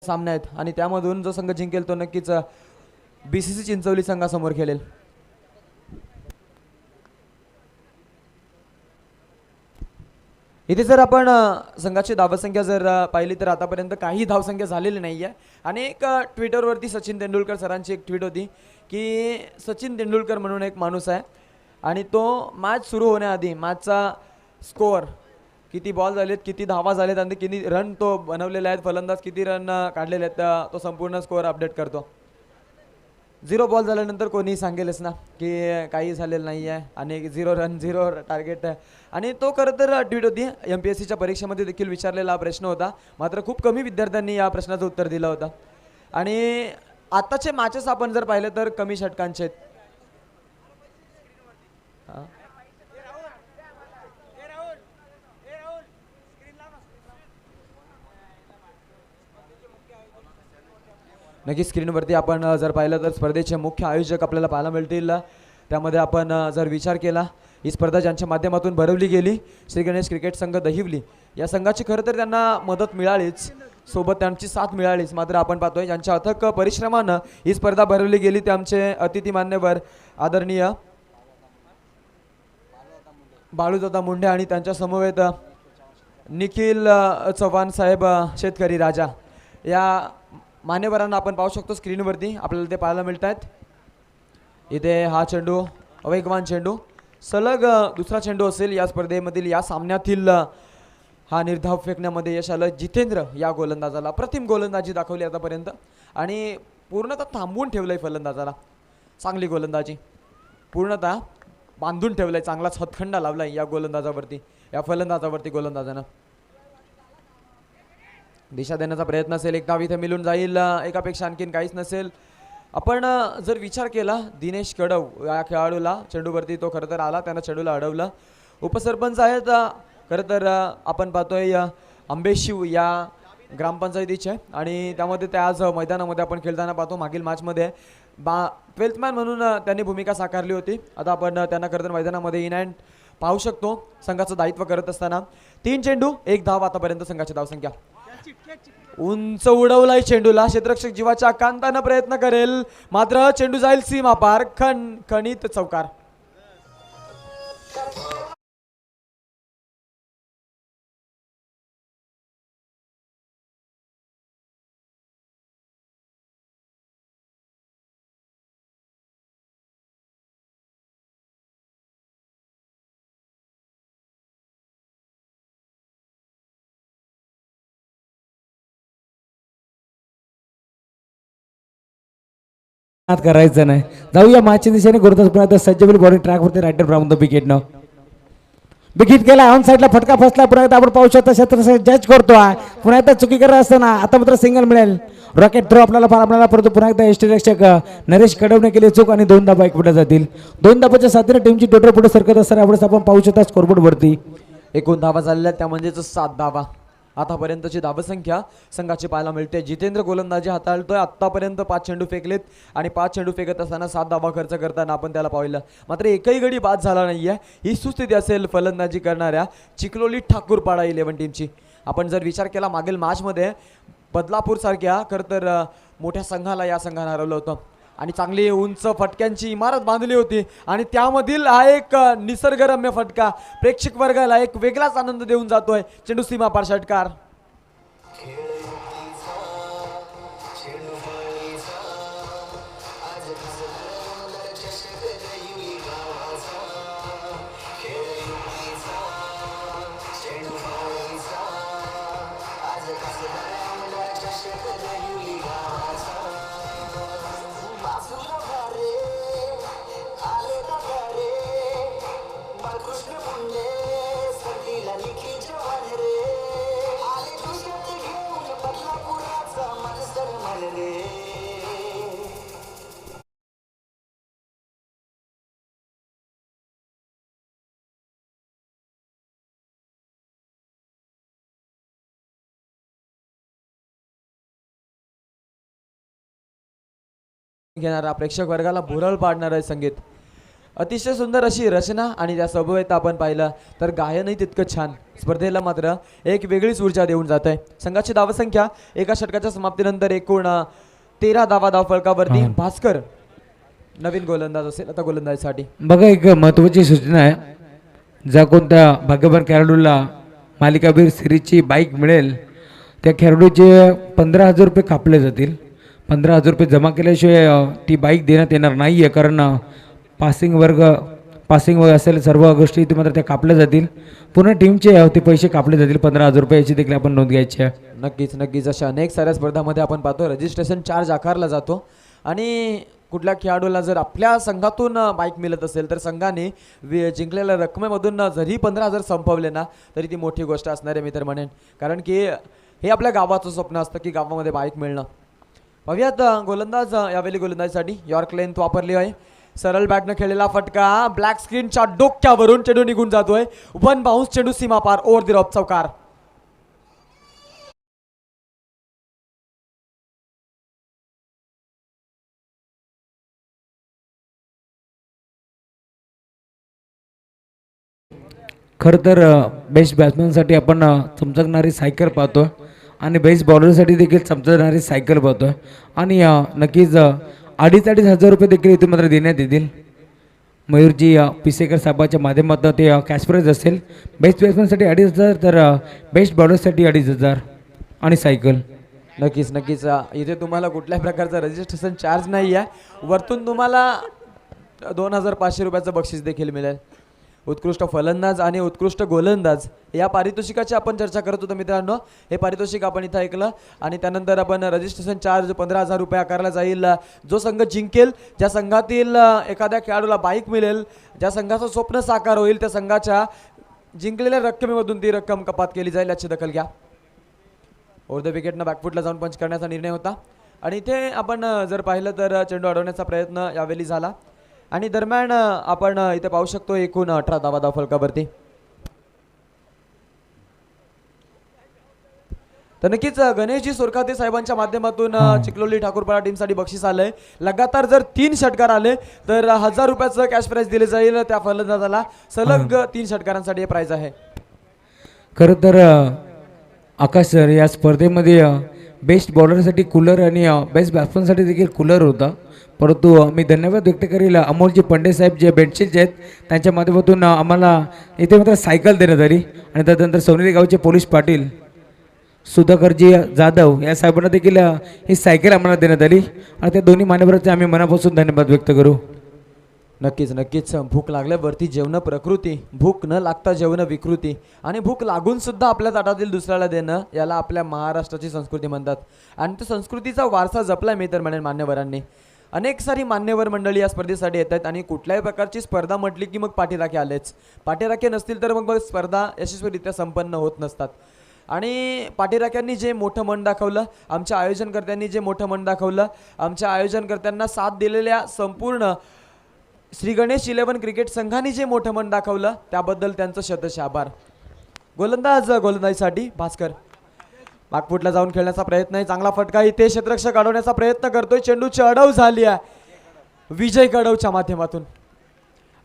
सामने आहेत आणि त्यामधून जो संघ जिंकेल तो नक्कीच BCC चिंचवली संघासमोर खेळेल. इथे जर आपण संघाची धावसंख्या जर पाहिली तर आतापर्यंत काही धावसंख्या झालेली नाही आहे. आणि एक ट्विटरवरती सचिन तेंडुलकर सरांची एक ट्विट होती की सचिन तेंडुलकर म्हणून एक माणूस आहे आणि तो मॅच सुरू होण्याआधी मॅचचा स्कोअर किती बॉल झालेत, किती धावा झालेत आणि किती रन तो बनवलेले आहेत, फलंदाज किती रन काढलेले आहेत, तो संपूर्ण स्कोअर अपडेट करतो. 0 बॉल झाल्यानंतर कोणी सांगेलच ना की काही झालेलं नाही आहे आणि 0 रन 0 टार्गेट आहे. आणि तो खरं तर ट्विट होती MPSCच्या परीक्षेमध्ये देखील विचारलेला हा प्रश्न होता. मात्र खूप कमी विद्यार्थ्यांनी या प्रश्नाचं उत्तर दिलं होतं. आणि आताचे मॅचेस आपण जर पाहिले तर कमी षटकांचे आहेत. नक्की स्क्रीनवरती आपण जर पाहिलं तर स्पर्धेचे मुख्य आयोजक आपल्याला पाहायला मिळतील. त्यामध्ये आपण जर विचार केला ही स्पर्धा ज्यांच्या माध्यमातून भरवली गेली श्री गणेश क्रिकेट संघ दहिवली या संघाची खरं तर त्यांना मदत मिळालीच, सोबत त्यांची साथ मिळालीच. मात्र आपण पाहतोय ज्यांच्या अथक परिश्रमानं ही स्पर्धा भरवली गेली ते आमचे अतिथी मान्यवर आदरणीय बाळूदादा मुंडे आणि त्यांच्या समवेत निखिल चव्हाण साहेब शेतकरी राजा या मान्यवरांना आपण पाहू शकतो स्क्रीनवरती आपल्याला ते पाहायला मिळत आहेत. इथे हा चेंडू वेगवान चेंडू सलग दुसरा चेंडू असेल या स्पर्धेमधील या सामन्यातील. हा निर्धाव फेकण्यामध्ये यश आलं जितेंद्र या गोलंदाजाला. अप्रतिम गोलंदाजी दाखवली आतापर्यंत आणि पूर्णतः थांबवून ठेवलंय फलंदाजाला. चांगली गोलंदाजी पूर्णतः बांधून ठेवलंय, चांगलाच हतखंडा लावलाय या गोलंदाजावरती, या फलंदाजावरती गोलंदाजानं. दिशा देण्याचा प्रयत्न असेल, एक धाव इथे मिळून जाईल, एकापेक्षा आणखीन काहीच नसेल. आपण जर विचार केला दिनेश कडव या खेळाडूला चेंडूवरती तो खरं तर आला, त्यानं चेंडूला अडवलं. उपसरपंच आहेत खरं तर आपण पाहतोय आंबेशिव या ग्रामपंचायतीचे आणि त्यामध्ये ते आज मैदानामध्ये आपण खेळताना पाहतो. मागील मॅचमध्ये 12th मॅन म्हणून त्यांनी भूमिका साकारली होती. आता आपण त्यांना खरं तर मैदानामध्ये इन हँड पाहू शकतो संघाचं दायित्व करत असताना. 3 चेंडू 1 धाव आतापर्यंत संघाची धावसंख्या. उंच उडवलाय चेंडूला, क्षेत्ररक्षक जीवाच्या कांतानं प्रयत्न करेल मात्र चेंडू जाईल सीमा पार, खणित चौकार. करायचं नाही. जाऊया मॅचच्या दिशेने गुरुदास सज्जबिल बॉलिंग ट्रॅकवरती रायडर फ्रॉम द विकेट न विकेट गेला ऑन साईडला फटका फसला. पुन्हा एकदा आपण पाहू शकतो क्षेत्र जज करतोय, पुन्हा एकदा चुकी करत असताना आता मात्र सिंगल मिळेल. रॉकेट थ्रो आपल्याला परंतु पुन्हा एकदा यष्टीरक्षक नरेश कडवने केली चूक आणि 2 धाबा एक पुढे जातील. 2 धाबाच्या साथीने टीमची टोटल पुढे सरकत असताना यावेळेस आपण पाहू शकता स्कोरबोर्ड वरती एकूण धावा झालेल्या त्या म्हणजेच 7 धावा आतापर्यंतची धावसंख्या संघाची पाहायला मिळते. जितेंद्र गोलंदाजी हाताळतोय, आतापर्यंत 5 चेंडू फेकलेत आणि 5 चेंडू फेकत असताना 7 धावा खर्च करताना आपण त्याला पाहिलं. मात्र एकही गडी बाद झाला नाहीये. ही सुस्थिती असेल फलंदाजी करणाऱ्या चिखलोली ठाकूरपाडा 11 टीमची. आपण जर विचार केला मागील मॅचमध्ये बदलापूर सारख्या खरं तर मोठ्या संघाला या संघानं हरवलं होतं आणि चांगली उंच फटक्यांची इमारत बांधली होती आणि त्यामधील हा एक निसर्गरम्य फटका प्रेक्षक वर्गाला एक वेगळाच आनंद देऊन जातोय. चेंडू सीमा पार षटकार. घेणारा प्रेक्षक वर्गाला भुरळ पाडणार आहे संगीत. अतिशय सुंदर अशी रचना आणि त्या सोबत आपण पाहिलं तर गायनही तितकं छान. स्पर्धेला मात्र एक वेगळीच ऊर्जा देऊन जात आहे. संघाची धावसंख्या एका षटकाच्या समाप्तीनंतर एकूण 13 धावा फलकावरती. भास्कर नवीन गोलंदाज असेल आता गोलंदाजीसाठी. बघा एक महत्त्वाची सूचना आहे, ज्या कोणत्या भाग्यवान खेळाडूला मालिकावीर सिरीजची बाईक मिळेल त्या खेळाडूचे 15,000 रुपये कापले जातील. 15,000 रुपये जमा केल्याशिवाय ती बाईक देण्यात येणार नाही आहे, कारण पासिंग वर्ग असेल सर्व गोष्टी ते मात्र त्या कापल्या जातील. पुन्हा टीमचे ते पैसे कापले जातील 15,000 रुपये, याची देखील आपण नोंद घ्यायची आहे. नक्कीच अशा अनेक साऱ्या स्पर्धामध्ये आपण पाहतो रजिस्ट्रेशन चार्ज आकारला जातो आणि कुठल्या खेळाडूला जर आपल्या संघातून बाईक मिळत असेल तर संघाने जिंकलेल्या रकमेमधून जरी 15,000 संपवले ना तरी ती मोठी गोष्ट असणार आहे मी तर म्हणेन. कारण की हे आपल्या गावाचं स्वप्न असतं की गावामध्ये बाईक मिळणं. पाहूयात गोलंदाज यावेळी गोलंदाजीसाठी यॉर्क लेंथ वापरली आहे. सरळ बॅटनं खेळलेला फटका ब्लॅक स्क्रीनच्या डोक्यावरून चेंडू निघून जातोय. वन बाउन्स चेंडू सीमा पार ओव्हर द रॉप चौकार. खरं तर बेस्ट बॅट्समॅनसाठी आपण चमचकणारी सायकल पाहतो आणि बेस्ट बॉलरसाठी देखील चमचकणारी सायकल पाहतो आणि नक्कीच 2,500 रुपये देखील इथे मात्र देण्यात येतील. मयूरजी पिसेकर साहेबाच्या माध्यमातून ते कॅश प्राईज असेल. बेस्ट बॅट्समॅनसाठी 2,500 तर बेस्ट बॉलरसाठी 2,500 आणि सायकल. नक्कीच इथे तुम्हाला कुठल्याही प्रकारचा रजिस्ट्रेशन चार्ज नाही आहे. वरतून तुम्हाला 2,500 रुपयाचं बक्षीस देखील मिळेल. उत्कृष्ट फलंदाज आणि उत्कृष्ट गोलंदाज या पारितोषिकाची आपण चर्चा करत होतो मित्रांनो. हे पारितोषिक आपण इथं ऐकलं आणि त्यानंतर आपण रजिस्ट्रेशन चार्ज 15,000 रुपये आकारला जाईल. जो संघ जिंकेल, ज्या संघातील एखाद्या खेळाडूला बाईक मिळेल, ज्या संघाचं स्वप्न साकार होईल त्या संघाच्या जिंकलेल्या रक्कमेमधून ती रक्कम कपात केली जाईल याची दखल घ्या. ओव्हर द विकेटनं बॅकफुटला जाऊन पंच करण्याचा निर्णय होता आणि इथे आपण जर पाहिलं तर चेंडू अडवण्याचा प्रयत्न यावेळी झाला आणि दरम्यान आपण इथे पाहू शकतो एकूण 18 धावा फलकावरती. तर नक्कीच गणेशजी सुरखाते साहेबांच्या माध्यमातून चिखलोली ठाकूरपाडा टीमसाठी बक्षीस आलंय. लगातार जर 3 षटकार आले तर 1,000 रुपयाचं कॅश प्राईज दिले जाईल त्या फलंदाजाला. सलग 3 षटकारांसाठी हे प्राईज आहे. खरं तर आकाश सर या स्पर्धेमध्ये बेस्ट बॉलरसाठी कूलर आणि बेस्ट बॅट्समॅनसाठी देखील कूलर होता, परंतु मी धन्यवाद व्यक्त करेल अमोलजी पंडे साहेब जे बेडशीट जे आहेत त्यांच्या माध्यमातून आम्हाला इथे मात्र सायकल देण्यात आली आणि त्यानंतर सोनेरी गावचे पोलीस पाटील सुधाकरजी जाधव या साहेबांना देखील ही सायकल आम्हाला देण्यात आली आणि त्या दोन्ही मान्यवरांचे आम्ही मनापासून धन्यवाद व्यक्त करू. नक्कीच भूक लागल्यावरती जेवण प्रकृती, भूक न लागता जेवण विकृती आणि भूक लागून सुद्धा आपल्या ताटातील दुसऱ्याला देणं याला आपल्या महाराष्ट्राची संस्कृती म्हणतात आणि त्या संस्कृतीचा वारसा जपला मी तर म्हणेन मान्यवरांनी. अनेक सारी मान्यवर मंडळी या स्पर्धेसाठी येत आहेत आणि कुठल्याही प्रकारची स्पर्धा म्हटली की मग पाठीराखे आलेच. पाठीराखे नसतील तर मग स्पर्धा यशस्वीरित्या संपन्न होत नसतात आणि पाठीराख्यांनी जे मोठं मन दाखवलं, आमच्या आयोजनकर्त्यांनी जे मोठं मन दाखवलं, आमच्या आयोजनकर्त्यांना साथ दिलेल्या संपूर्ण श्री गणेश 11 क्रिकेट संघाने जे मोठं मन दाखवलं त्याबद्दल त्यांचं शतश आभार. गोलंदाजीसाठी भास्कर बागफुटला जाऊन खेळण्याचा प्रयत्न आहे. चांगला फटका इथे क्षेत्ररक्षक अडवण्याचा प्रयत्न करतोय. चेंडूची अडव झाली आहे विजय कडवच्या माध्यमातून.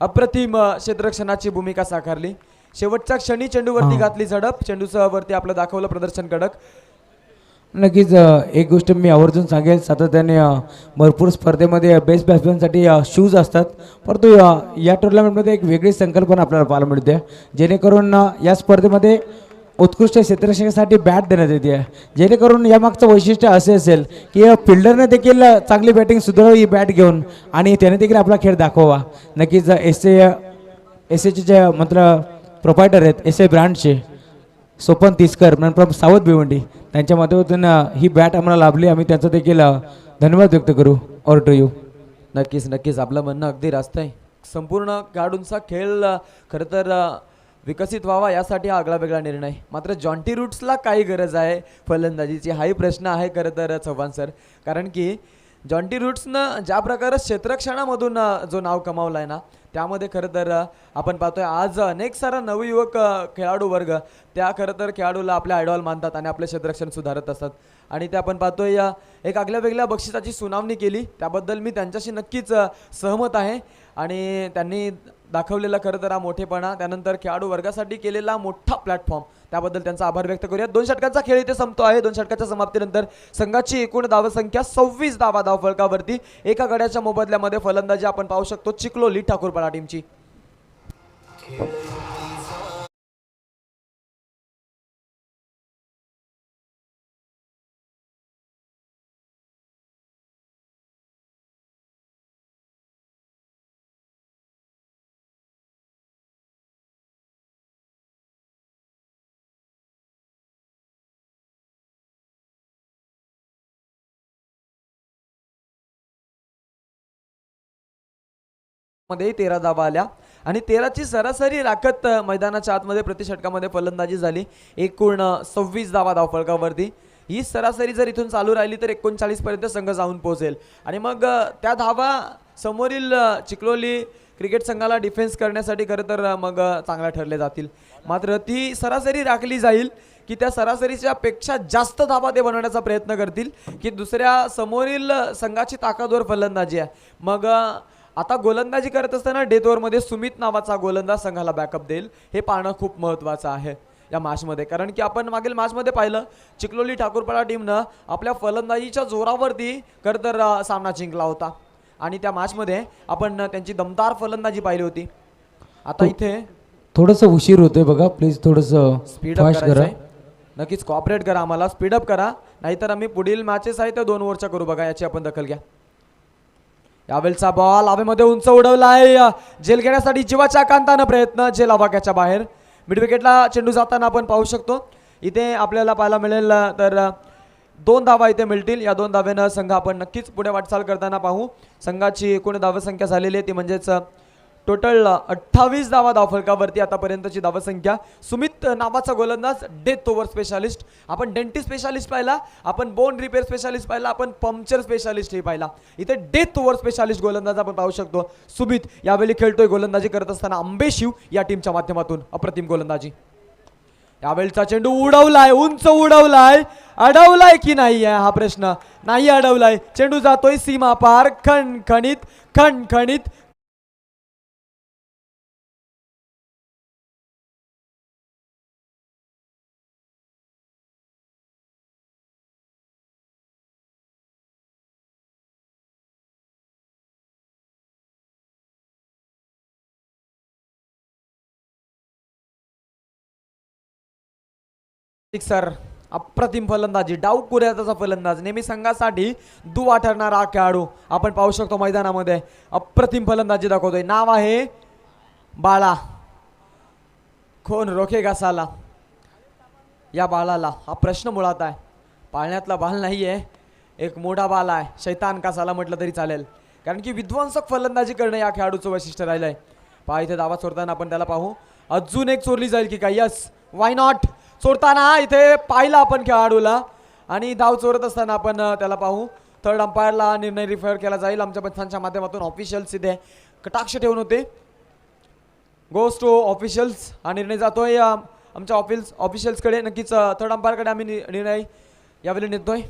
अप्रतिम क्षेत्ररक्षणाची भूमिका साकारली. शेवटच्या क्षणी चेंडूवरती घातली झडप. चेंडूचं वरती आपलं दाखवलं प्रदर्शन कडक. नक्कीच एक गोष्ट मी आवर्जून सांगेल, सातत्याने भरपूर स्पर्धेमध्ये बेस्ट बॅट्समॅनसाठी शूज असतात, परंतु या टुर्नामेंटमध्ये एक वेगळी संकल्पना आपल्याला पाहायला मिळते, जेणेकरून या स्पर्धेमध्ये उत्कृष्ट क्षेत्ररक्षकासाठी बॅट देण्यात येते, जेणेकरून यामागचं वैशिष्ट्य असे असेल की फिल्डरने देखील चांगली बॅटिंग सुधारावी ही बॅट घेऊन आणि त्याने देखील आपला खेळ दाखवावा. नक्कीच एसएचे जे मंत्र प्रोपायटर आहेत एसए ब्रँडचे सोपन तिसकर फ्रॉम साऊथ भिवंडी त्यांच्या माध्यमातून ही बॅट आम्हाला लाभली. आम्ही त्याचा देखील धन्यवाद व्यक्त करू. Over to you. नक्कीच आपलं म्हणणं अगदी रास्त आहे. संपूर्ण खेळाडूंचा खेळ खरं तर विकसित व्हावा यासाठी हा आगळा वेगळा निर्णय. मात्र जॉन्टी रूट्सला काही गरज आहे फलंदाजीची हाही प्रश्न आहे खरं तर चव्हाण सर. कारण की जॉन्टी रूट्सनं ज्या प्रकारे क्षेत्ररक्षणामधून जो नाव कमावला आहे ना त्यामध्ये खरं तर आपण पाहतोय आज अनेक सारा नवयुवक खेळाडू वर्ग त्या खरं तर खेळाडूला आपल्या आयडॉल मानतात आणि आपले क्षेत्ररक्षण सुधारत असतात. आणि ते आपण पाहतोय एक आगल्या वेगळ्या बक्षिसाची सुनावणी केली, त्याबद्दल मी त्यांच्याशी नक्कीच सहमत आहे. आणि त्यांनी दाखवलेला खरं तर हा मोठेपणा, त्यानंतर खेळाडू वर्गासाठी केलेला मोठा प्लॅटफॉर्म, त्याबद्दल त्यांचा आभार व्यक्त करूया. 2 षटकांचा खेळ इथे संपतो आहे. 2 षटकाच्या समाप्तीनंतर संघाची एकूण धावसंख्या 26 धावा धावफलकावरती. एका गड्याच्या मोबदल्यामध्ये फलंदाजी आपण पाहू शकतो चिखलोली ठाकूरपाडा टीमची. मध्ये 13 धावा आल्या आणि 13ची सरासरी राखत मैदानाच्या आतमध्ये प्रति षटकामध्ये फलंदाजी झाली. एकूण 26 धावा धावफलकावरती. ही सरासरी जर इथून चालू राहिली तर 39 पर्यंत संघ जाऊन पोहोचेल आणि मग त्या धावा समोरील चिखलोली क्रिकेट संघाला डिफेन्स करण्यासाठी खरं तर मग चांगल्या ठरले जातील. मात्र ती सरासरी राखली जाईल की त्या सरासरीच्या पेक्षा जास्त धावा ते बनवण्याचा प्रयत्न करतील की दुसऱ्या समोरील संघाची ताकदवर फलंदाजी आहे. मग आता गोलंदाजी करत असताना डेथ ओव्हरमध्ये सुमित नावाचा गोलंदाज संघाला बॅकअप देईल, हे पाहणं खूप महत्त्वाचं आहे या मॅचमध्ये. कारण की आपण मागील मॅचमध्ये पाहिलं चिखलोली ठाकूरपाडा टीमनं आपल्या फलंदाजीच्या जोरावरती खरं तर सामना जिंकला होता आणि त्या मॅचमध्ये आपण त्यांची दमदार फलंदाजी पाहिली होती. आता इथे थोडंसं उशीर होतोय बघा, प्लीज थोडंसं स्पीडअप फास्ट करा. नक्कीच कॉपरेट करा आम्हाला, स्पीडअप करा, नाहीतर आम्ही पुढील मॅचेस आहे त्या 2 ओव्हरच्या करू बघा, याची आपण दखल घ्या. यावेळचा बॉल हवेमध्ये उंच उडवला आहे, झेल घेण्यासाठी जीवाच्या कांतानं प्रयत्न, झेल आवाक्याच्या बाहेर. मिड विकेटला चेंडू जाताना आपण पाहू शकतो इथे आपल्याला पाहायला मिळेल तर 2 धावा इथे मिळतील. या 2 धाव्यानं संघ आपण नक्कीच पुढे वाटचाल करताना पाहू. संघाची एकूण धावसंख्या झालेली आहे ती म्हणजेच टोटल 28 धावा धावफलकावरती आतापर्यंतची धावसंख्या. सुमित नावाचा गोलंदाज डेथ ओव्हर स्पेशालिस्ट, आपण डेंटिस्ट स्पेशालिस्ट पाहिला, आपण बोन रिपेअर स्पेशालिस्ट पाहिला, आपण पंक्चर स्पेशालिस्ट हे पाहिला. इथे डेथ ओव्हर स्पेशालिस्ट गोलंदाज आपण पाहू शकतो सुमित यावेळी खेळतोय. गोलंदाजी करत असताना अंबेशिव या टीमच्या माध्यमातून अप्रतिम गोलंदाजी. यावेळचा चेंडू उडवलाय, उंच उडवलाय, अडवलाय की नाही आहे हा प्रश्न. नाही अडवलाय, चेंडू जातोय सीमा पार, खणखणीत खणखणीत. सर अप्रतिम फलंदाजी, डाव कुऱ्याचा फलंदाज, नेहमी संघासाठी दुवा ठरणारा हा खेळाडू आपण पाहू शकतो मैदानामध्ये. अप्रतिम फलंदाजी दाखवतोय. नाव आहे बाळा. कोण रोखेगा साला या बाळाला, हा प्रश्न मुळात आहे. पाळण्यातला बाल नाही आहे, एक मोठा बाल आहे, शैतान का साला म्हटलं तरी चालेल. कारण की विध्वंसक फलंदाजी करणं या खेळाडूचं वैशिष्ट्य राहिलं आहे. पहा इथे धावा चोरताना आपण त्याला पाहू. अजून एक चोरली जाईल की काय? Yes, why not. चोरताना इथे पाहिलं आपण खेळाडूला आणि धाव चोरत असताना आपण त्याला पाहू. थर्ड अंपायरला निर्णय रिफर केला जाईल. आमच्या पंचांच्या माध्यमातून ऑफिशियल्स इथे कटाक्ष ठेवून होते. गोस टू ऑफिशियल्स, हा निर्णय जातोय आमच्या ऑफिशियल्सकडे. नक्कीच थर्ड अंपायरकडे आम्ही निर्णय यावेळी नेतोय.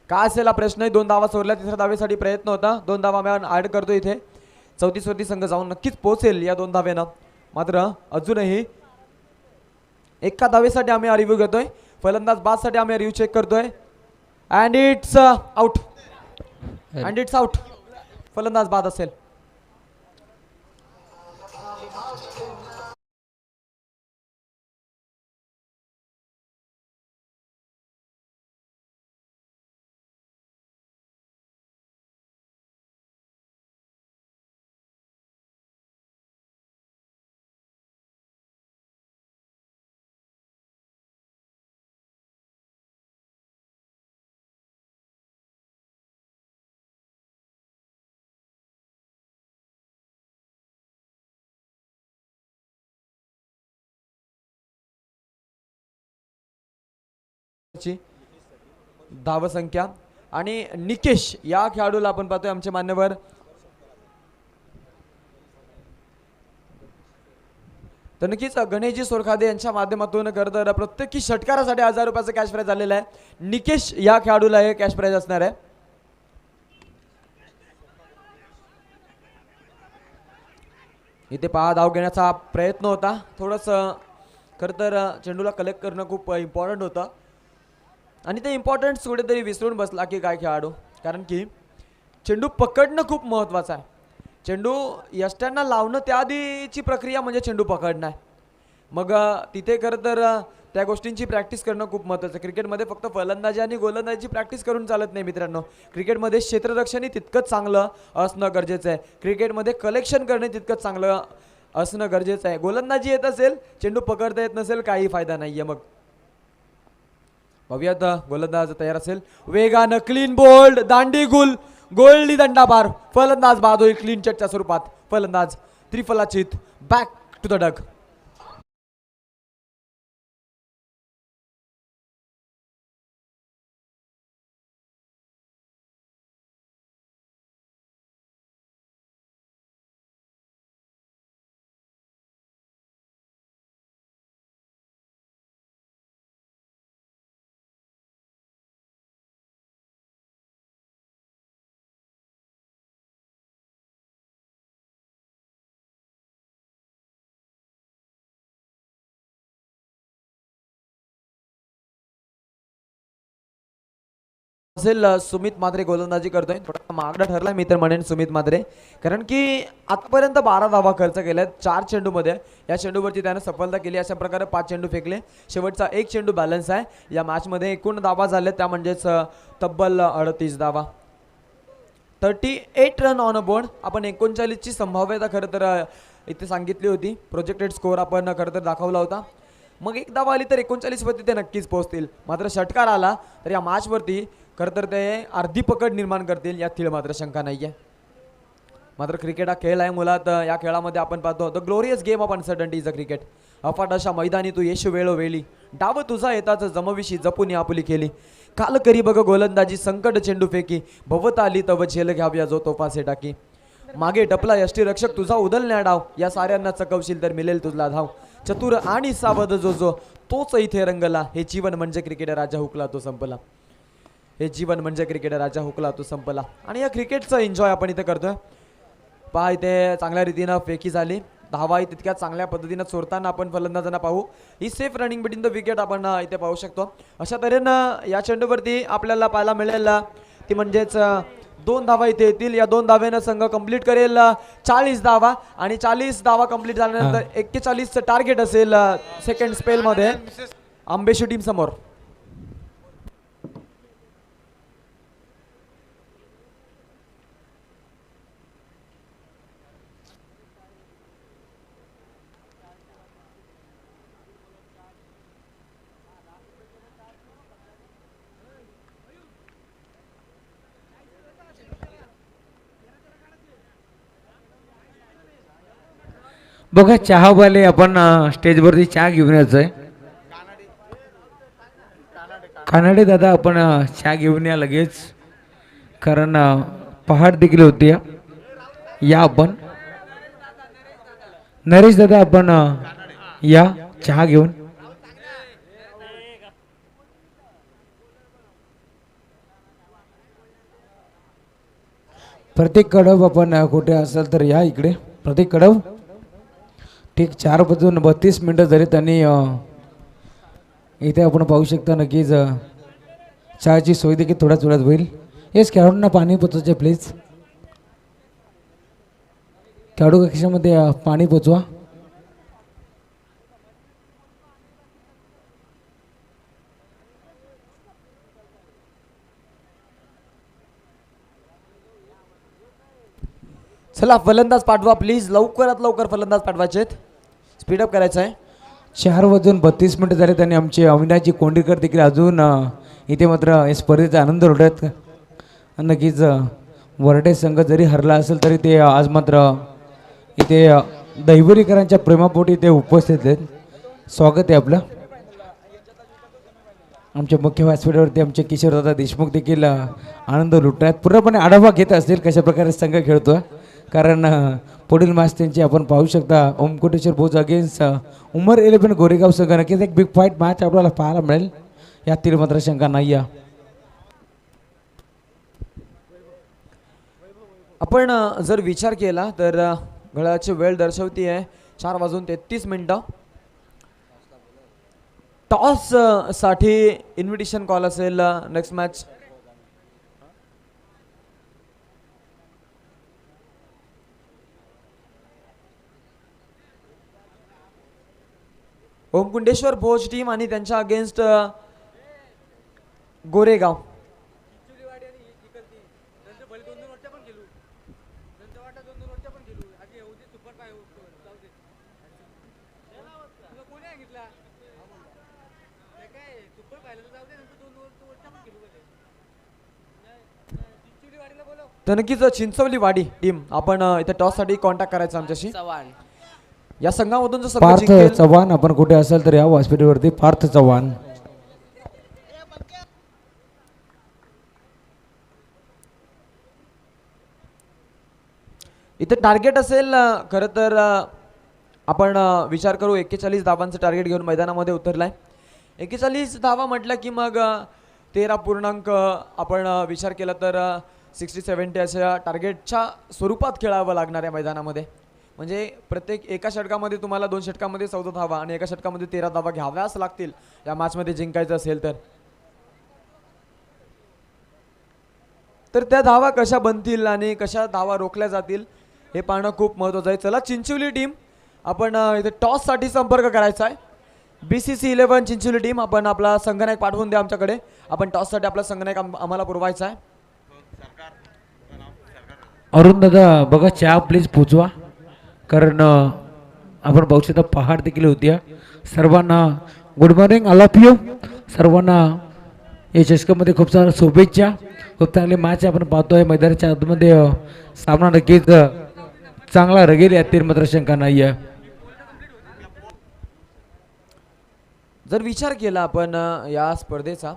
काय असेल हा प्रश्न आहे. 2 धावा चोरल्या, 3ऱ्या धावेसाठी प्रयत्न होता. 2 धावा आम्ही ॲड करतो इथे. 34वरती संघ जाऊन नक्कीच पोहोचेल या 2 धावेनं. मात्र अजूनही एका धावेसाठी आम्ही रिव्ह्यू घेतोय. फलंदाज बादसाठी आम्ही रिव्ह्यू चेक करतोय. And it's out, and it's out. फलंदाज बाद असेल. धावसंख्या आणि निकेश या खेळाडूला आपण पाहतोय आमचे मान्यवर तर नक्कीच गणेशजी सोरखादे यांच्या माध्यमातून खरं तर प्रत्येकी षटकारासाठी 1000 रुपयाचं कॅश प्राईज आलेलं आहे. निकेश या खेळाडूला हे कॅश प्राईज असणार आहे. इथे पहा धाव घेण्याचा प्रयत्न होता. थोडंसं खरं तर चेंडूला कलेक्ट करणं खूप इम्पॉर्टंट होतं आणि ते इम्पॉर्टंट कुठेतरी विसरून बसला की काय खेळाडू, कारण की चेंडू पकडणं खूप महत्त्वाचं आहे. चेंडू यष्ट्यांना लावणं त्याआधीची प्रक्रिया म्हणजे चेंडू पकडणं आहे. मग तिथे खरं तर त्या गोष्टींची प्रॅक्टिस करणं खूप महत्त्वाचं आहे. क्रिकेटमध्ये फक्त फलंदाजी आणि गोलंदाजीची प्रॅक्टिस करून चालत नाही मित्रांनो. क्रिकेटमध्ये क्षेत्ररक्षणही तितकंच चांगलं असणं गरजेचं आहे. क्रिकेटमध्ये कलेक्शन करणे तितकंच चांगलं असणं गरजेचं आहे. गोलंदाजी येत असेल, चेंडू पकडता येत नसेल, काही फायदा नाही आहे. मग बघूयात गोलंदाज तयार असेल. वेगानं क्लीन बोल्ड दांडी गुल गोल्डी दंडा पार. फलंदाज बाद होईल क्लीन चटच्या स्वरूपात. फलंदाज त्रिफलाचित बॅक टू द डग. असेल सुमित मात्रे गोलंदाजी करतोय. थोडा मागडा ठरला मी तर म्हणेन सुमित मात्रे, कारण की आतापर्यंत 12 धावा खर्च केल्यात 4 चेंडूमध्ये. या चेंडूवरती त्यानं सफलता केली. अशा प्रकारे 5 चेंडू फेकले. शेवटचा एक चेंडू बॅलन्स आहे. या मॅचमध्ये एकूण धावा झाले त्या म्हणजेच तब्बल 38 धावा. 38 रन ऑन अ बोर्ड. आपण 39ची संभाव्यता खरं तर इथे सांगितली होती. प्रोजेक्टेड स्कोअर आपण खरं तर दाखवला होता. मग एक धावा आली तर 39 वरती ते नक्कीच पोहोचतील. मात्र षटकार आला तर या मॅचवरती खरं तर ते अर्धी पकड निर्माण करतील यात तीळ मात्र शंका नाही आहे. मात्र क्रिकेट हा खेळ आहे मुलात. या खेळामध्ये आपण पाहतो the glorious game of uncertainty is a cricket. अफाट अशा मैदानी तू येश वेळोवेळी डाव तुझा येताच जमविशी जपून आपुली केली. काल करी बघ गोलंदाजी संकट चेंडू फेकी भवत आली तव झेल घ्याव्या जो तोफासे टाकी. मागे टपला यष्टी रक्षक तुझा उदलण्या डाव या साऱ्यांना चकवशील तर मिळेल तुझला धाव. चतुर आणि सावध जो जो तोच इथे रंगला. हे जीवन म्हणजे क्रिकेट राजा हुकला तो संपला. हे जीवन म्हणजे क्रिकेट राजा हुकला तो संपला. आणि या क्रिकेटचं एन्जॉय आपण इथे करतोय. पहा इथे चांगल्या रीतीनं फेकी झाली. धावाही तितक्या चांगल्या पद्धतीनं चोरताना आपण फलंदाजांना पाहू. ही safe running between the wicket आपण इथे पाहू शकतो. अशा तऱ्हेनं या चेंडूवरती आपल्याला पाहायला मिळेल ती म्हणजेच 2 धावा इथे येतील. या 2 धावेनं संघ कंप्लीट करेल 40 धावा आणि 40 धावा कंप्लीट झाल्यानंतर 41चं टार्गेट असेल सेकंड स्पेलमध्ये आंबेशी टीम समोर. बघा चहावाले आपण स्टेजवरती चहा घेऊन यायचंय. कानडे दादा आपण चहा घेऊन या लगेच, कारण पहाट देखील होती. या आपण नरेश दादा आपण या चहा घेऊन. प्रत्येक कडव आपण कुठे असेल तर या इकडे. प्रत्येक कडव ठीक 4 वाजून 32 मिनटं झाली त्यांनी इथे आपण पाहू शकता. नक्कीच चहाची सोय देखील थोड्याच वेळात होईल. येस खेळाडूंना पाणी पोचवायचे प्लीज. खेळाडू कक्षामध्ये पाणी पोचवा. चला फलंदाज पाठवा प्लीज. लवकरात लवकर फलंदाज पाठवायचे आहेत. स्पीडअप करायचं आहे. 4 वाजून 32 मिनटं झाले त्यांनी आमचे अविनाशजी कोंडीकर देखील अजून इथे मात्र या स्पर्धेचा आनंद लुटत. नक्कीच वरडे संघ जरी हरला असेल तरी ते आज मात्र इथे दहिवरीकरांच्या प्रेमापोटी ते उपस्थित आहेत. स्वागत आहे आपलं. आमच्या मुख्य व्यासपीठावरती आमचे किशोरदादा देशमुख देखील आनंद लुटत आहेत. पूर्णपणे आढावा घेत असतील कशा प्रकारे संघ खेळतोय. कारण पुढील मॅच त्यांची आपण पाहू शकता ओमकोटेश्वर भोज अगेन्स्ट उमर 11 गोरेगाव संघ. नक्कीच एक बिग फाईट मॅच आपल्याला पाहायला मिळेल, यातील मात्र शंका नाही आहे. आपण जर विचार केला तर घड्याळाची वेळ दर्शवती आहे 4:33. टॉस साठी इन्व्हिटेशन कॉल असेल नेक्स्ट मॅच. ओमकुंडेश्वर भोज टीम आणि त्यांच्या अगेन्स्ट गोरेगाव. तर नक्कीच चिंचवली वाडी टीम आपण इथे टॉस साठी कॉन्टॅक्ट करायचा आमच्याशी. या संघामधून जो संघ पार्थ जिंकेल चव्हाण आपण कुठे असेल तर या हॉस्पिटलवरती पार्थ चव्हाण. इथे टार्गेट असेल खरं तर आपण विचार करू 41 धावांचं टार्गेट घेऊन मैदानामध्ये उतरलाय. 41 धावा म्हटलं की मग 13 पूर्णांक आपण विचार केला तर 60-70 अशा टार्गेटच्या स्वरूपात खेळावं लागणार आहे मैदानामध्ये. म्हणजे प्रत्येक एका षटकामध्ये तुम्हाला 2 षटकामध्ये 14 धावा आणि एका षटकामध्ये 13 धावा घ्याव्याच लागतील या मॅचमध्ये जिंकायचं असेल तर. तर त्या धावा कशा बनतील आणि कशा धावा रोखल्या जातील हे पाहणं खूप महत्त्वाचं आहे. चला चिंचवली टीम आपण इथे टॉस साठी संपर्क करायचा आहे. BCC 11 चिंचवली टीम आपण आपला संगणक पाठवून द्या आमच्याकडे. आपण टॉस साठी आपला संगणक आम्हाला पुरवायचा आहे. अरुण दादा बघा चहा प्लीज पोचवा, कारण आपण पाहू शकता पहाड देखील होती. सर्वांना good morning all of you. सर्वांना या चषकामध्ये खूप साऱ्या शुभेच्छा. खूप चांगली मॅच आपण पाहतोय मैदानाच्या आतमध्ये. सामना नक्कीच चांगला रगेल यातील मात्र शंका नाही आहे. जर विचार केला आपण या स्पर्धेचा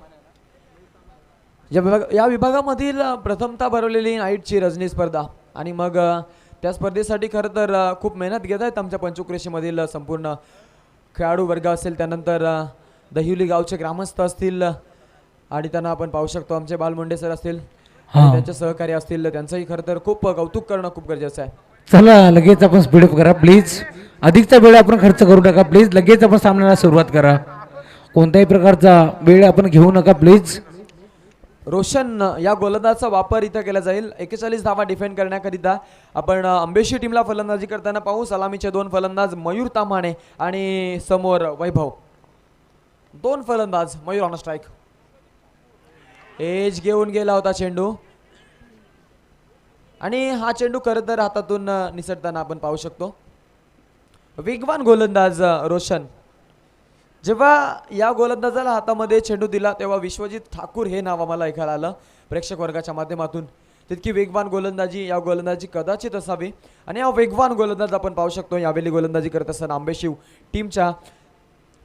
या विभागामधील प्रथमतः भरवलेली नाईटची रजनी स्पर्धा आणि मग त्या स्पर्धेसाठी खरं तर खूप मेहनत घेत आहेत आमच्या पंचक्रोशीमधील संपूर्ण खेळाडू वर्ग असेल, त्यानंतर दहिवली गावचे ग्रामस्थ असतील आणि त्यांना आपण पाहू शकतो आमचे बालमुंडे सर असतील आणि त्यांचे सहकारी असतील, त्यांचंही खरं तर खूप कौतुक करणं खूप गरजेचं आहे. चला लगेच आपण स्पीडअप करा प्लीज. अधिकचा वेळ आपण खर्च करू नका प्लीज. लगेच आपण सामन्याला सुरुवात करा. कोणत्याही प्रकारचा वेळ आपण घेऊ नका प्लीज. रोशन या गोलंदाजाचा वापर इथं केला जाईल. 41 धावा डिफेंड करण्याकरिता आपण अंबेशी टीमला फलंदाजी करताना पाहू. सलामीचे 2 फलंदाज मयूर ताम्हाणे आणि समोर वैभव. 2 फलंदाज. Mayur on strike. एज घेऊन गेला होता चेंडू आणि हा चेंडू खरं तर हातातून निसटताना आपण पाहू शकतो. वेगवान गोलंदाज रोशन. जेव्हा या गोलंदाजाला हातामध्ये चेंडू दिला तेव्हा विश्वजित ठाकूर हे नाव आम्हाला ऐकायला आलं प्रेक्षक वर्गाच्या माध्यमातून. तितकी वेगवान गोलंदाजी या गोलंदाजी कदाचित असावी आणि हा वेगवान गोलंदाज आपण पाहू शकतो यावेळी गोलंदाजी करत असताना आंबेशिव टीमच्या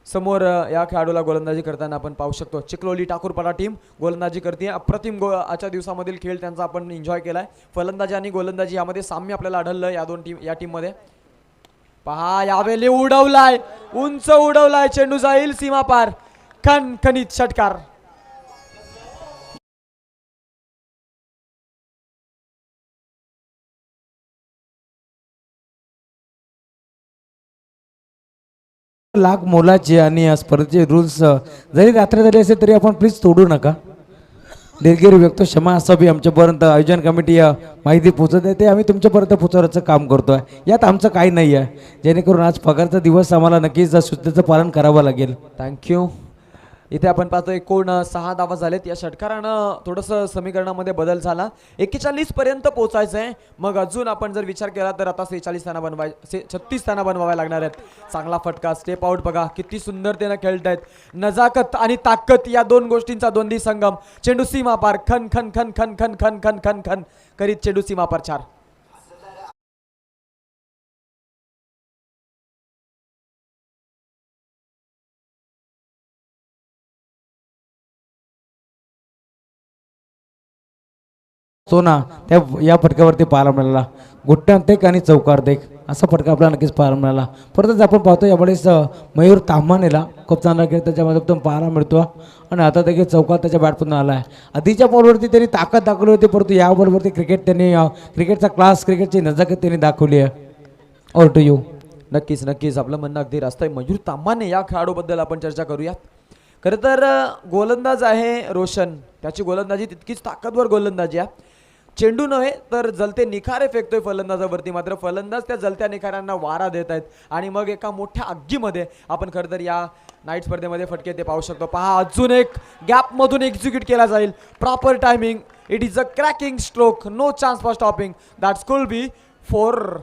समोर या खेळाडूला गोलंदाजी करताना आपण पाहू शकतो. चिखलोली ठाकूरपाडा टीम गोलंदाजी करते. अप्रतिम आजच्या दिवसामधील खेळ त्यांचा आपण एन्जॉय केलाय. फलंदाजी आणि गोलंदाजी यामध्ये साम्य आपल्याला आढळलं या टीममध्ये. पहा यावेळी उडवलाय, उंच उडवलाय चेंडू, जाईल सीमा पार. खणखणीत षटकार. लाख मोलाचे आणि या स्पर्धेचे रूल्स जरी रात्र झाली असेल तरी आपण प्लीज तोडू नका. दिलगिरी व्यक्त क्षमा असावी. आमच्यापर्यंत आयोजन कमिटी माहिती पोहोचत आहे ते आम्ही तुमच्यापर्यंत पोहोचवण्याचं काम करतोय. यात आमचं काही नाही आहे. जेणेकरून आज पगारचा दिवस आम्हाला नक्कीच सूचनेचं पालन करावं लागेल. थँक्यू. इथे आपण पाहतो एकूण 6 धावा झालेत. या षटकारानं थोडंसं समीकरणामध्ये बदल झाला. 41 पर्यंत पोहोचायचं आहे. मग अजून आपण जर विचार केला तर आता 46 स्थानं 36 स्थानं बनवाव्या लागणार आहेत. चांगला फटका, स्टेप आउट बघा किती सुंदरतेनं खेळत आहेत. नजाकत आणि ताकद या 2 गोष्टींचा द्वंद्वी संगम. चेंडू सीमा पार. खन खन खन खन खन खन खन खन खन करीत चेंडू सीमा पार 4. सोना त्या या फटक्यावरती पाहायला मिळाला. गुट्ट्यांतेक आणि चौकारतेक असा फटका आपल्याला नक्कीच पाहायला मिळाला. परतच आपण पाहतो यावेळेस मयूर ताम्हानेला खूप चांगला खेळ त्याच्या माध्यमातून पाहायला मिळतो आणि आता देखील चौकार त्याच्या बॅटमधून आला आहे. आधीच्या बॉलवरती त्यांनी ताकद दाखवली होती, परंतु या बॉलवरती क्रिकेटचा क्लास, क्रिकेटची नजाकत त्यांनी दाखवली आहे. Over to you. नक्कीच नक्कीच आपलं म्हणणं अगदी रास्त आहे. मयूर तांबाने या खेळाडूबद्दल आपण चर्चा करूयात. खरं तर गोलंदाज आहे रोशन, त्याची गोलंदाजी तितकीच ताकदवर गोलंदाजी आहे. चेंडू नव्हे तर जलते निखारे फेकतोय फलंदाजावरती, मात्र फलंदाज त्या जलत्या निखाऱ्यांना वारा देत आहेत आणि मग एका मोठ्या आगीमध्ये आपण खरं तर या नाईट स्पर्धेमध्ये फटके ते पाहू शकतो. पहा, अजून एक गॅपमधून एक्झिक्यूट केला जाईल. Proper timing. It is a cracking stroke. No chance for stopping. That's could be 4.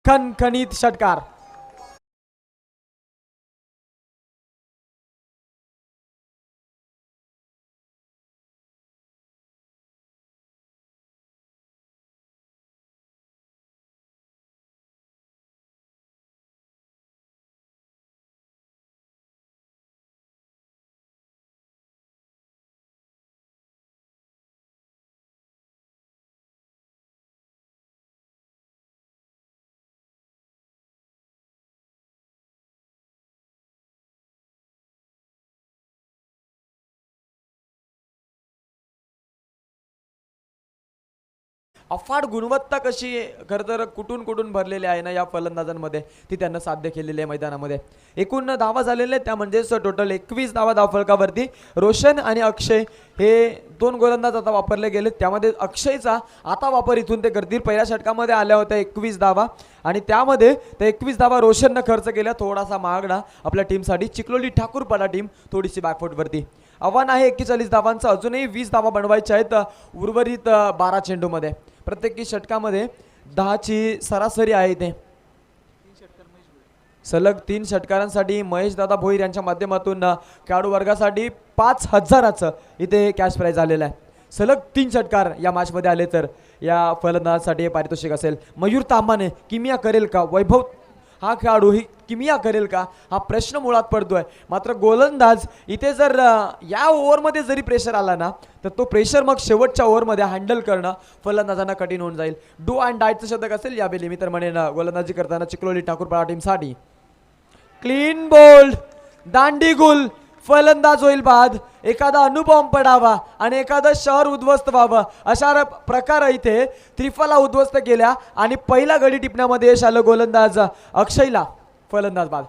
खणखणीत षटकार. अफाट गुणवत्ता कशी खरं तर कुठून कुठून भरलेली आहे ना या फलंदाजांमध्ये, ती त्यांना साध्य केलेली आहे मैदानामध्ये. एकूण धावा झालेले त्या म्हणजेच टोटल 21 धावा धावफलकावरती. रोशन आणि अक्षय हे 2 गोलंदाज आता वापरले गेले. त्यामध्ये अक्षयचा आता वापर इथून ते करतील. पहिल्या षटकामध्ये आल्या होत्या 21 धावा आणि त्यामध्ये त्या 21 धावा रोशननं खर्च केल्या. थोडासा महागडा आपल्या टीमसाठी. चिखलोली ठाकूरपाडा टीम थोडीशी बॅकफुटवरती. आव्हान आहे 41 धावांचं. अजूनही 20 धावा बनवायच्या आहेत उर्वरित 12 चेंडूमध्ये. प्रत्येकी षटकामध्ये 10ची सरासरी आहे इथे. सलग 3 षटकारांसाठी महेश दादा भोईर यांच्या माध्यमातून खेळाडू वर्गासाठी 5,000चं इथे कॅश प्राईज आलेलं आहे. सलग 3 षटकार या मॅचमध्ये आले तर या फलंदाजासाठी हे पारितोषिक असेल. मयूर तांबाने किमिया करेल का? वैभव हा खेळाडू ही किमिया करेल का? हा प्रश्न मुळात पडतोय. मात्र गोलंदाज इथे जर या ओव्हरमध्ये जरी प्रेशर आला ना तर तो प्रेशर मग शेवटच्या ओव्हरमध्ये हँडल करणं फलंदाजांना कठीण होऊन जाईल. डू अँड डायचं शतक असेल यावेळी मी तर म्हणेन गोलंदाजी करताना चिखलोली ठाकूरपाडा टीमसाठी. क्लीन बोल्ड, दांडी गुल. फलंदाज होईल बाद. एखादा अणुबॉम्ब पडावा आणि एखादं शहर उद्ध्वस्त व्हावं अशा प्रकार इथे त्रिफला उद्ध्वस्त केल्या आणि पहिला गडी टिपण्यामध्ये यश आलं गोलंदाज अक्षयला. फलंदाज बाद.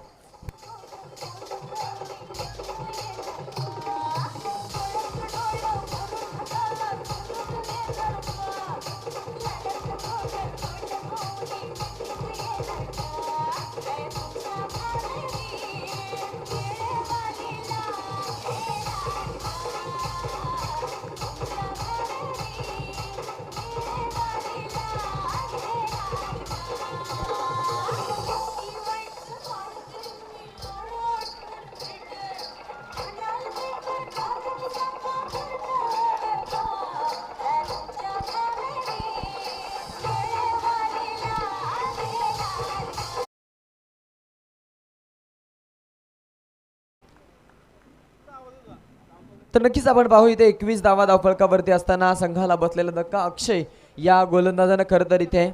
तर नक्कीच आपण पाहू इथे 21 धावा धावफलकावरती असताना संघाला बसलेला धक्का. अक्षय या गोलंदाजानं खरं तर इथे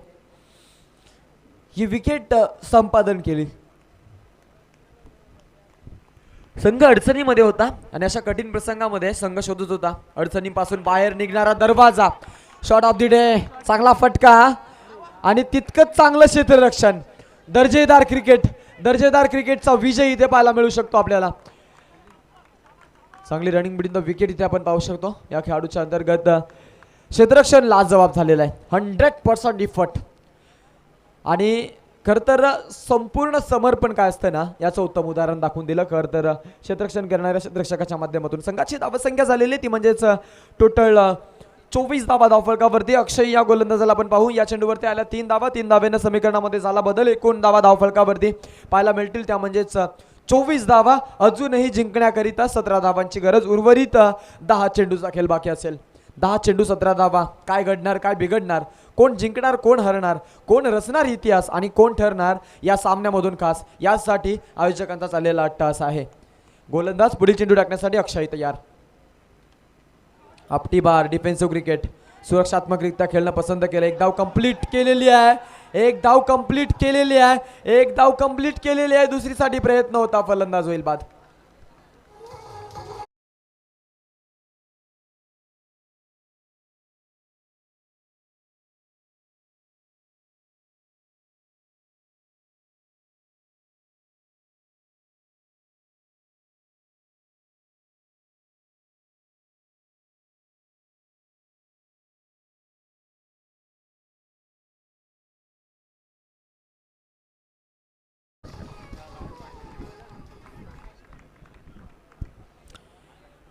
ही विकेट संपादन केली. संघ अडचणीमध्ये होता आणि अशा कठीण प्रसंगामध्ये संघ शोधत होता अडचणीपासून बाहेर निघणारा दरवाजा. शॉट ऑफ द डे, चांगला फटका आणि तितकंच चांगलं क्षेत्ररक्षण. दर्जेदार क्रिकेटचा विजय इथे पाहायला मिळू शकतो आपल्याला. चांगली रनिंग बिटवीन द विकेट इथे आपण पाहू शकतो. या खेळाडूच्या अंतर्गत क्षेत्ररक्षण लाजवाब झालेलं आहे. 100% इफर्ट आणि खरं तर संपूर्ण समर्पण काय असतं ना याचं उत्तम उदाहरण दाखवून दिलं. खरं तर क्षेत्ररक्षण करणाऱ्या क्षेत्ररक्षकाच्या माध्यमातून संघाची धावसंख्या झालेली ती म्हणजेच टोटल 24 धावा धावफलकावरती. अक्षय या गोलंदाजाला आपण पाहू. या चेंडूवरती आल्या 3 धावा. 3 धावेनं समीकरणामध्ये झाला बदल. एकूण धावा धावफलकावरती पाहायला मिळतील त्या म्हणजेच 24 धावा. अजूनही जिंकण्याकरिता 17 धावांची गरज. उर्वरित 10 चेंडूचा खेळ बाकी असेल. 10 चेंडू 17 धावा. काय घडणार, काय बिघडणार, कोण जिंकणार, कोण हरणार, कोण रचणार इतिहास आणि कोण ठरणार या सामन्यामधून खास यासाठी आयोजकांचा चाललेला अट्टहास आहे. गोलंदाज पुढील चेंडू टाकण्यासाठी अक्षय तयार. आपटी बार डिफेन्सिव्ह क्रिकेट सुरक्षात्मकरित्या खेळणं पसंत केलं. एक धाव कंप्लीट केलेली आहे. एक धाव कंप्लीट केलेली आहे. दुसरीसाठी प्रयत्न होता. फलंदाज होईल बाद.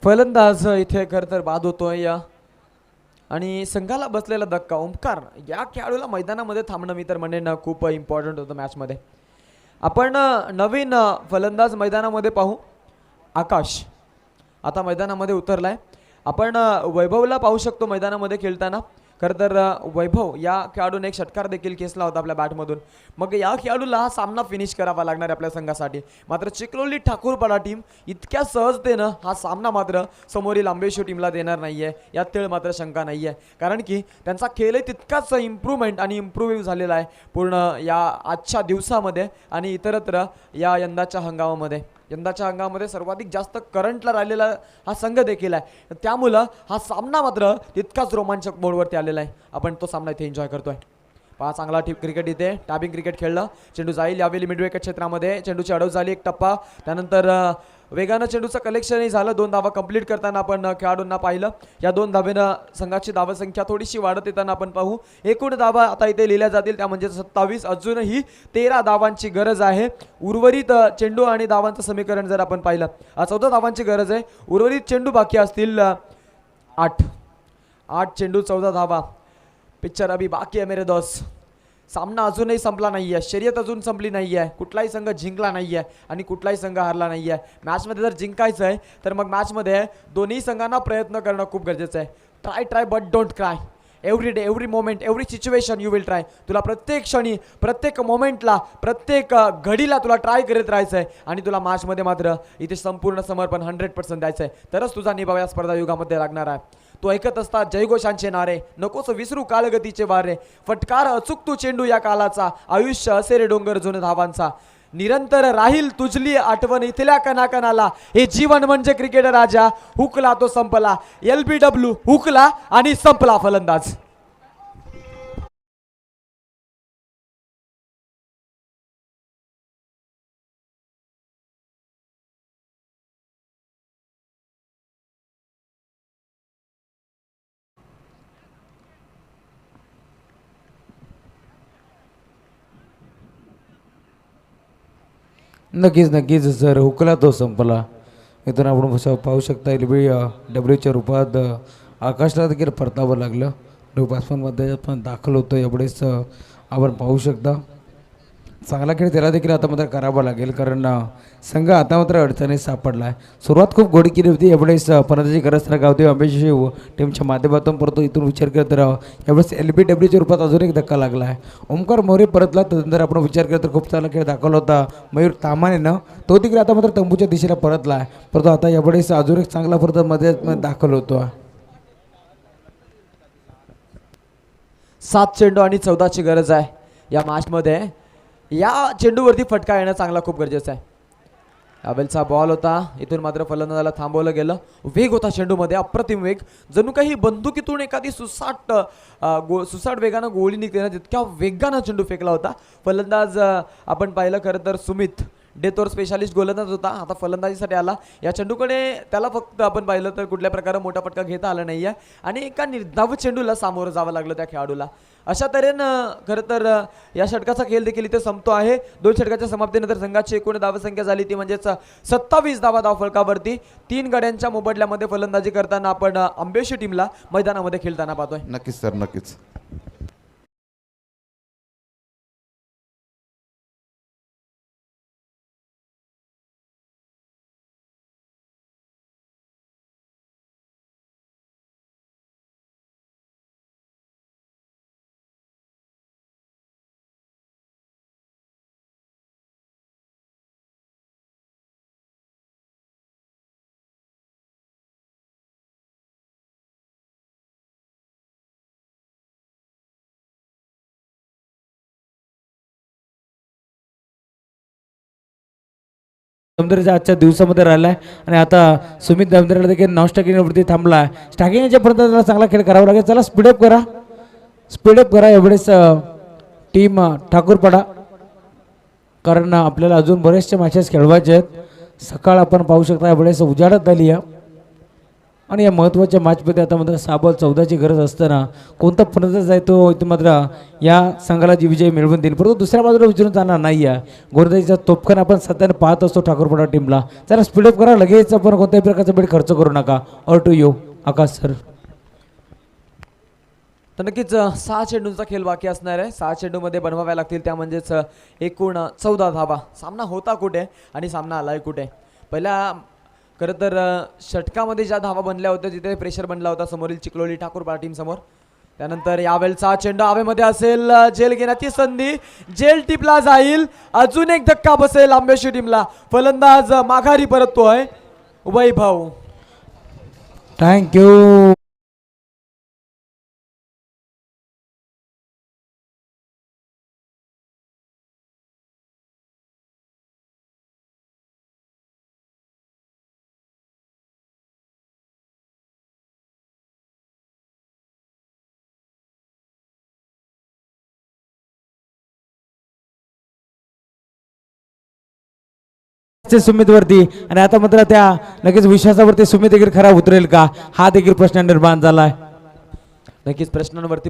फलंदाज इथे खरं तर बाद होतोय आणि संघाला बसलेला धक्का. ओंकार या खेळाडूला मैदानामध्ये थांबणं मी तर म्हणेन खूप इम्पॉर्टंट होतं मॅचमध्ये. आपण नवीन फलंदाज मैदानामध्ये पाहू. आकाश आता मैदानामध्ये उतरलाय. आपण वैभवला पाहू शकतो मैदानामध्ये खेळताना. खरं तर वैभव या खेळाडूने एक षटकार देखील खेचला होता आपल्या बॅटमधून. मग या खेळाडूला हा सामना फिनिश करावा लागणार आहे आपल्या संघासाठी. मात्र चिखलोली ठाकूरपाडा टीम इतक्या सहजतेनं हा सामना मात्र समोरील आंबेशो टीमला देणार नाहीये यात तेळ मात्र शंका नाहीये. कारण की त्यांचा खेळही तितकाच इम्प्रूव्हमेंट आणि इम्प्रूव्ह झालेला आहे पूर्ण या आजच्या दिवसामध्ये आणि इतरत्र या यंदाच्या हंगामामध्ये सर्वाधिक जास्त करंटला राहिलेला हा संघ देखील आहे. त्यामुळं हा सामना मात्र तितकाच रोमांचक मोडवरती आलेला आहे. आपण तो सामना इथे एन्जॉय करतोय. पहा चांगला क्रिकेट इथे टॅबिंग क्रिकेट खेळलं. चेंडू जाईल यावेळी मिड विकेट क्षेत्रामध्ये. चेंडूची अडव झाली एक टप्पा. त्यानंतर वेगानं चेंडूचं कलेक्शनही झालं. 2 धावा कंप्लीट करताना आपण खेळाडूंना पाहिलं. या 2 धावेनं संघाची धावसंख्या थोडीशी वाढत येताना आपण पाहू. एकूण धावा आता इथे लिहिल्या जातील त्या म्हणजे 27. अजूनही 13 धावांची गरज आहे. उर्वरित चेंडू आणि धावांचं समीकरण जर आपण पाहिलं 14 धावांची गरज आहे. उर्वरित चेंडू बाकी असतील 8 चेंडू 14 धावा. पिक्चर अभी बाकी आहे मेरे दोस्त. सामना अजूनही संपला नाही आहे. शर्यत अजून संपली नाही आहे. कुठलाही संघ जिंकला नाही आहे आणि कुठलाही संघ हारला नाही आहे. मॅचमध्ये जर जिंकायचं आहे तर मग मॅचमध्ये दोन्ही संघांना प्रयत्न करणं खूप गरजेचं आहे. Try but don't cry. Every day, every moment, every situation you will try. तुला प्रत्येक क्षणी, प्रत्येक मोमेंटला, प्रत्येक घडीला तुला ट्राय करत राहायचं आहे आणि तुला मॅचमध्ये मात्र इथे संपूर्ण समर्पण 100% द्यायचं आहे. तरच तुझा निभाव या स्पर्धा युगामध्ये लागणार आहे. तो ऐकत असता जयघोषांचे नारे, नकोच विसरू कालगतीचे वारे. फटकार अचूक तू चेंडू या कालाचा, आयुष्य असे रे डोंगर जुने धावांचा. निरंतर राहील तुझली आठवण इथल्या कणाकणाला. हे जीवन म्हणजे क्रिकेट राजा. हुकला तो संपला. LBW हुकला आणि संपला फलंदाज. नक्कीच सर. हुकला तो संपला. इथून आपण पाहू शकता LBWच्या रूपात आकाशला देखील परतावं लागलं. बॅट्समनमध्ये पण दाखल होतं एवढेच आपण पाहू शकता. चांगला खेळ त्याला देखील आता मात्र करावा लागेल कारण संघ आता मात्र अडचणीत सापडला आहे. सुरुवात खूप गोडी केली होती. एवढेच परताची गरज तर गावते अंबेशी टीमच्या माध्यमातून. परंतु इथून विचार करत एवढेच LBWच्या रूपात अजून एक धक्का लागला आहे. ओंकार मोरे परतला. त्यानंतर आपण विचार केला तर खूप चांगला खेळ दाखवला होता मयूर तामानेनं. तो देखील आता मात्र तंबूच्या दिशेला परतला आहे. परंतु आता एवढेच अजून एक चांगला परत मध्ये दाखल होतो. 7 चेंडू आणि 14ची गरज आहे या मॅचमध्ये. या चेंडूवरती फटका येणं चांगला खूप गरजेचं आहे. यावेळचा बॉल होता, इथून मात्र फलंदाजाला थांबवलं गेलं. वेग होता चेंडूमध्ये, अप्रतिम वेग, जणू काही बंदुकीतून एखादी सुसाट वेगानं गोळी निघते ना, तितक्या वेगानं चेंडू फेकला होता. फलंदाज आपण पाहिलं खरं तर सुमित डेथ ओव्हर स्पेशालिस्ट गोलंदाज होता, आता फलंदाजीसाठी आला. या चेंडूकडे त्याला फक्त आपण पाहिलं तर कुठल्या प्रकारे मोठा फटका घेता आला नाही आहे आणि एका निर्धाव चेंडूला सामोरं जावं लागलं त्या खेळाडूला. अशा तऱ्हेनं खरं तर या षटकाचा खेळ देखील इथे संपतो आहे. 2 षटकाच्या समाप्तीनंतर संघाची एकूण धावसंख्या झाली ती म्हणजेच 27 धावा धावफलकावरती. 3 गड्यांच्या मोबदल्यामध्ये फलंदाजी करताना आपण आंबेशी टीमला मैदानामध्ये खेळताना पाहतोय. नक्कीच सर, नक्कीच. दमदरेच्या आजच्या दिवसामध्ये राहिलाय आणि आता सुमित दमदरेला देखील नॉन स्टॅकिंगवरती थांबलाय. स्टॅकिंगच्या पर्यंत त्याला चांगला खेळ करावा लागेल. चला स्पीडअप करा एवढेच टीम ठाकूरपाडा, कारण आपल्याला अजून बरेचसे मॅचेस खेळवायचे आहेत. सकाळ आपण पाहू शकता एवढेच उजाडत आली आहे आणि या महत्त्वाच्या मॅचमध्ये आता मात्र 6 बॉल 14ची गरज असताना कोणता फलंदाज आहे तो इथे मात्र या संघाला जी विजय मिळवून देईल, परंतु दुसऱ्या बाजूला विचारून जाणार नाही आहे. गोलंदाजीचा तोफखाना आपण सध्याने पाहत असतो ठाकूरपाडा टीमला. जरा स्पीडअप करा, लगेच आपण कोणत्याही प्रकारचा बेट खर्च करू नका. Over to you Akash sir. तर नक्कीच 6 चेंडूंचा खेळ बाकी असणार आहे. 6 चेंडूमध्ये बनवाव्या लागतील, त्या म्हणजेच एकूण 14 धावा. सामना होता कुठे आणि सामना आलाय कुठे. पहिल्या खरं तर षटकामध्ये ज्या धावा बनल्या होत्या तिथे प्रेशर बनला होता समोरील चिखलोली ठाकूरपाडा टीम समोर. त्यानंतर यावेळचा चेंडू हवेमध्ये असेल, जेल घेण्याची संधी, जेल टिपला जाईल, अजून एक धक्का बसेल आंबेशी टीमला. फलंदाज माघारी परततोय वैभव. थँक्यू. सुमित वरती आणि आता मात्र त्या लगेच विश्वासावरती सुमित देखील खरा उतरेल का, हा देखील प्रश्न निर्माण झालाय. नक्कीच प्रश्नांवरती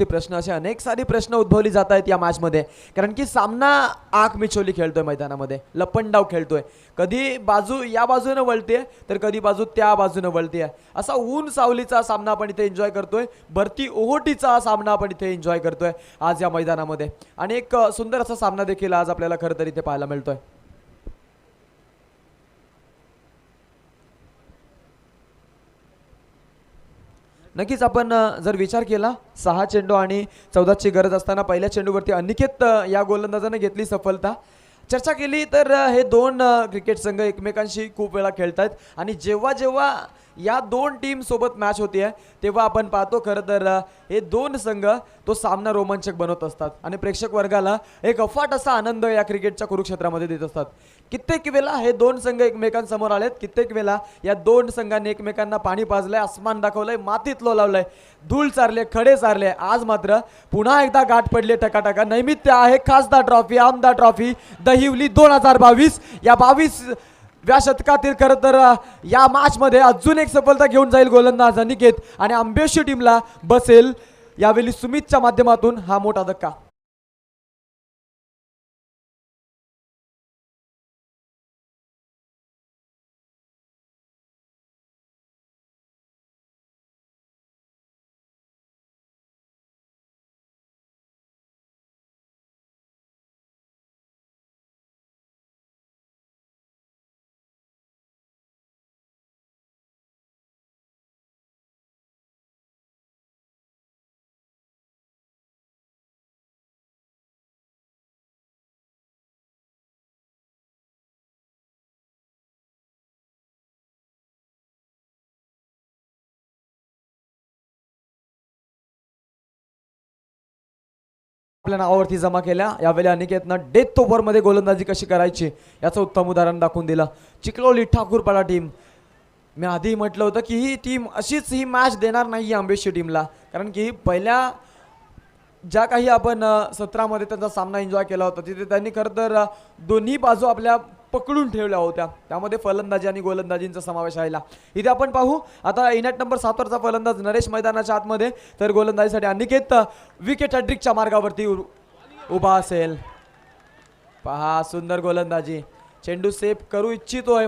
प्रश्न असे अनेक सारे प्रश्न उद्भवली जात आहेत या मॅचमध्ये. कारण की सामना आग मिचोली खेळतोय मैदानामध्ये, लपंडाव खेळतोय. कधी बाजू या बाजूने वळते तर कधी बाजू त्या बाजूने वळते. असा ऊन सावलीचा सामना आपण इथे एन्जॉय करतोय, भरती ओहोटीचा सामना आपण इथे एन्जॉय करतोय आज या मैदानामध्ये. आणि एक सुंदर असा सामना देखील आज आपल्याला खरं तर इथे पाहायला मिळतोय. नक्कीच आपण जर विचार केला 6 चेंडू आणि 14ची गरज असताना पहिल्या चेंडूवरती अनिकेत या गोलंदाजाने घेतली सफलता. चर्चा केली तर हे 2 क्रिकेट संघ एकमेकांशी खूप वेळा खेळतात आणि जेव्हा जेव्हा या 2 टीम सोबत मॅच होती आहे तेव्हा आपण पाहतो खरं तर हे 2 संघ तो सामना रोमांचक बनवत असतात आणि प्रेक्षक वर्गाला एक अफाट असा आनंद या क्रिकेटच्या कुरुक्षेत्रामध्ये देत असतात. कित्येक वेळा हे 2 संघ एकमेकांसमोर आलेत, कित्येक वेळा या 2 संघांनी एकमेकांना पाणी पाजलंय, आसमान दाखवलंय, मातीत लोलावलंय, धूळ चारले, खडे चारले. आज मात्र पुन्हा एकदा गाठ पडले टकाटका. नैमित्य आहे खासदार ट्रॉफी, आमदार ट्रॉफी दहिवली 2022. या 22व्या शतकातील खरं तर या मॅचमध्ये अजून एक सफलता घेऊन जाईल गोलंदाज अनिकेत आणि आंबेशी टीमला बसेल यावेळी सुमितच्या माध्यमातून हा मोठा धक्का. आपल्या नावावरती जमा केल्या. यावेळी अनिकेतनं डेथ ओव्हरमध्ये गोलंदाजी कशी करायची याचं उत्तम उदाहरण दाखवून दिलं. चिखलोली ठाकूरपाडा टीम, मी आधी म्हटलं होतं की ही टीम अशीच ही मॅच देणार नाही आंबेशी टीमला, कारण की पहिल्या ज्या काही आपण 17मध्ये त्यांचा सामना एन्जॉय केला होता तिथे त्यांनी खरं तर दोन्ही बाजू आपल्या पकडून ठेवल्या होत्या, त्यामध्ये फलंदाजी आणि गोलंदाजींचा समावेश राहिला. इथे आपण पाहू आता इनॅट नंबर 7 वरचा फलंदाज नरेश मैदानाच्या आतमध्ये, तर गोलंदाजीसाठी अनिकेत विकेट हॅट्रिकच्या मार्गावरती उभा असेल. पहा सुंदर गोलंदाजी, चेंडू सेफ करू इच्छितोय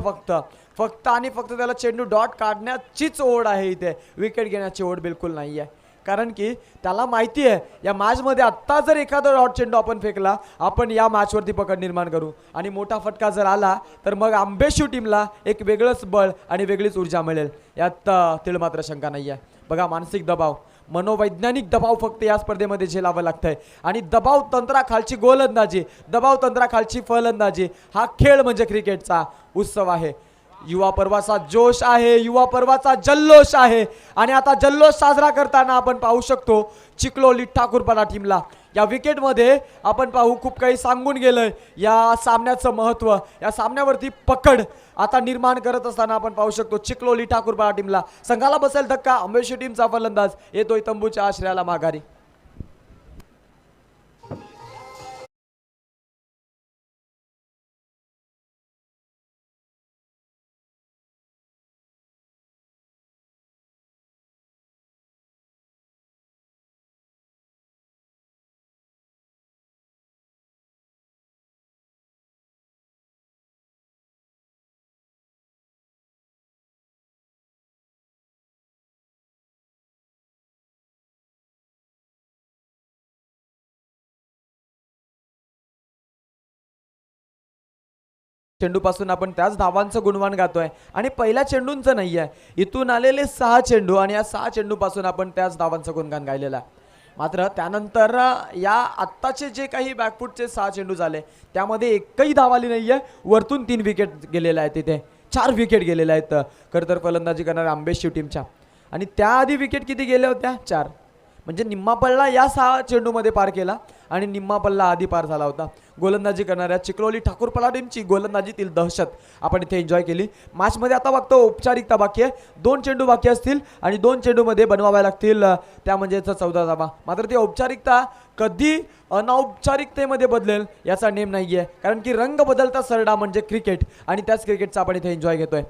फक्त आणि फक्त त्याला चेंडू डॉट काढण्याचीच ओढ आहे, इथे विकेट घेण्याची ओढ बिलकुल नाही आहे. कारण की त्याला माहिती आहे या मॅचमध्ये आत्ता जर एखादा डॉट चेंडू आपण फेकला आपण या मॅचवरती पकड निर्माण करू आणि मोठा फटका जर आला तर मग आंबेशू टीमला एक वेगळंच बळ आणि वेगळीच ऊर्जा मिळेल, यात तिळ मात्र शंका नाही आहे. बघा मानसिक दबाव, मनोवैज्ञानिक दबाव फक्त या स्पर्धेमध्ये झेलावं लागतंय आणि दबाव तंत्राखालची गोलंदाजी, दबाव तंत्राखालची फलंदाजी, हा खेळ म्हणजे क्रिकेटचा उत्सव आहे. युवा पर्वाचा जोश आहे, युवा पर्वाचा जल्लोष आहे आणि आता जल्लोष साजरा करताना आपण पाहू शकतो चिखलोली ठाकूरपाडा टीमला या विकेटमध्ये आपण पाहू खूप काही सांगून गेलंय या सामन्याचं महत्त्व, या सामन्यावरती पकड आता निर्माण करत असताना आपण पाहू शकतो चिखलोली ठाकूरपाडा टीमला. संघाला बसेल धक्का, आंबेशी टीमचा फलंदाज येतोय तंबूच्या आश्रयाला माघारी. चेंडूपासून आपण त्याच धावांचं गुणवान गातोय आणि पहिल्या चेंडूंचं नाही आहे, इथून आलेले 6 चेंडू आणि या 6 चेंडूपासून आपण त्याच धावांचं गुणगान गायलेलं आहे. मात्र त्यानंतर या आत्ताचे जे काही बॅकफुटचे 6 चेंडू झाले त्यामध्ये एकही धाव आली नाही आहे, वरतून 3 विकेट गेलेल्या आहेत, तिथे 4 विकेट गेलेल्या आहेत खरं तर फलंदाजी करणाऱ्या आंबेशी टीमच्या. आणि त्याआधी विकेट किती गेल्या होत्या? 4, म्हणजे निम्मा पल्ला या 6 चेंडूमध्ये पार केला आणि निम्मा पल्ला आधी पार झाला होता. गोलंदाजी करणाऱ्या चिखलोली ठाकूरपाडा टीमची गोलंदाजीतील दहशत आपण इथे एन्जॉय केली. मॅचमध्ये आता फक्त औपचारिकता बाकी आहे, 2 चेंडू बाकी असतील आणि 2 चेंडूमध्ये बनवाव्या लागतील त्या म्हणजेच 14 धावा. मात्र ती औपचारिकता कधी अनौपचारिकतेमध्ये बदलेल याचा नेम नाही आहे, कारण की रंग बदलता सरडा म्हणजे क्रिकेट आणि त्याच क्रिकेटचा आपण इथे एन्जॉय घेतोय.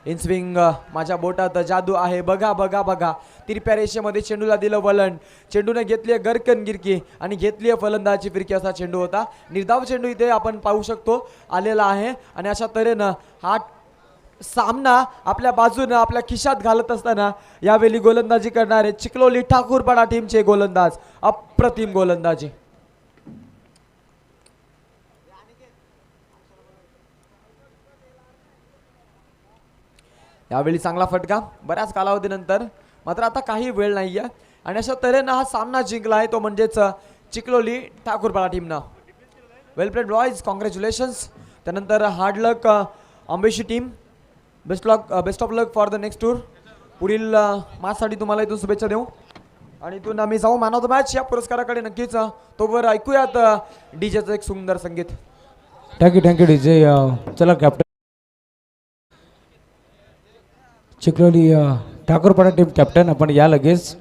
इन स्विंग, माझ्या बोटात जादू आहे, बघा बघा बघा. तिरप्या रेषेमध्ये चेंडूला दिलं वलन, चेंडूने घेतली आहे गरकन गिरकी आणि घेतली आहे फलंदाजी फिरकी, असा चेंडू होता. निर्धाव चेंडू इथे आपण पाहू शकतो आलेला आहे आणि अशा तऱ्हेनं हा सामना आपल्या बाजूनं आपल्या खिशात घालत असताना यावेळी गोलंदाजी करणारे चिखलोली ठाकूरपाडा टीमचे गोलंदाज, अप्रतिम गोलंदाजी. यावेळी चांगला फटका बऱ्याच कालावधीनंतर, मात्र आता काही वेळ नाही आहे आणि अशा तऱ्हेनं हा सामना जिंकला आहे तो म्हणजेच चिखलोली ठाकूरपाडा टीमनं. Well played boys, congratulations. त्यानंतर hard luck Ambeshi team, best of luck for the next tour. पुढील मॅचसाठी तुम्हाला इथून शुभेच्छा देऊ आणि इथून आम्ही जाऊ मॅन ऑफ द मॅच या पुरस्काराकडे नक्कीच. तोवर ऐकूयात डीजेचं एक सुंदर संगीत. Thank you DJ. चला captain Chikhloli Thakurpada team captain आपण या लगेच.